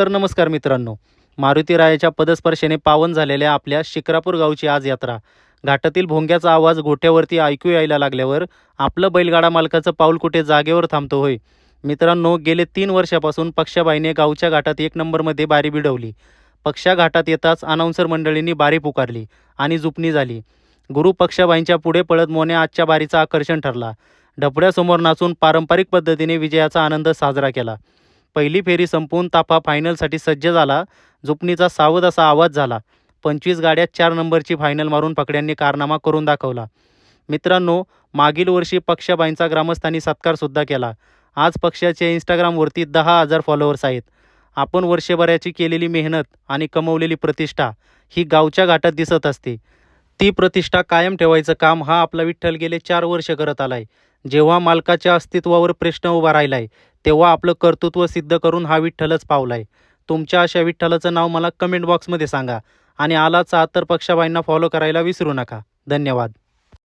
तर नमस्कार मित्रांनो. मारुती रायाच्या पदस्पर्शाने पावन झालेल्या आपल्या शिक्रापूर गावची आज यात्रा. घाटातील भोंग्याचा आवाज गोठ्यावरती ऐकू यायला लागल्यावर आपलं बैलगाडा मालकाचं पाऊल कुठे जागेवर थांबतो होय. मित्रांनो, गेले 3 वर्षापासून पक्षाबाईने गावच्या घाटात 1 नंबरमध्ये बारी भिडवली. पक्षा घाटात येताच अनाउन्सर मंडळींनी बारी पुकारली आणि जुपणी झाली. गुरु पक्षाबाईंच्या पुढे पळत मोन्या आजच्या बारीचं आकर्षण ठरला. ढपड्यासमोर नाचून पारंपरिक पद्धतीने विजयाचा आनंद साजरा केला. पहिली फेरी संपवून ताफा फायनलसाठी सज्ज झाला. जुपणीचा सावध असा आवाज झाला. 25 गाड्या 4 नंबरची फायनल मारून पकड्यांनी कारनामा करून दाखवला. मित्रांनो, मागील वर्षी पक्षाबाईंचा ग्रामस्थांनी सत्कारसुद्धा केला. आज पक्षाच्या इंस्टाग्रामवरती 10,000 फॉलोअर्स आहेत. आपण वर्षभराची केलेली मेहनत आणि कमवलेली प्रतिष्ठा ही गावच्या घाटात दिसत असते. ती प्रतिष्ठा कायम ठेवायचं काम हा आपला विठ्ठल गेले 4 वर्ष करत आलाय. जेव्हा मालकाच्या अस्तित्वावर प्रश्न उभा राहिलाय, तेव्हा आपलं कर्तृत्व सिद्ध करून हा विठ्ठलच पावलाय. तुमच्या अशा विठ्ठलाचं नाव मला कमेंट बॉक्समध्ये सांगा आणि आलाच आहात तर पक्षाबाईंना फॉलो करायला विसरू नका. धन्यवाद.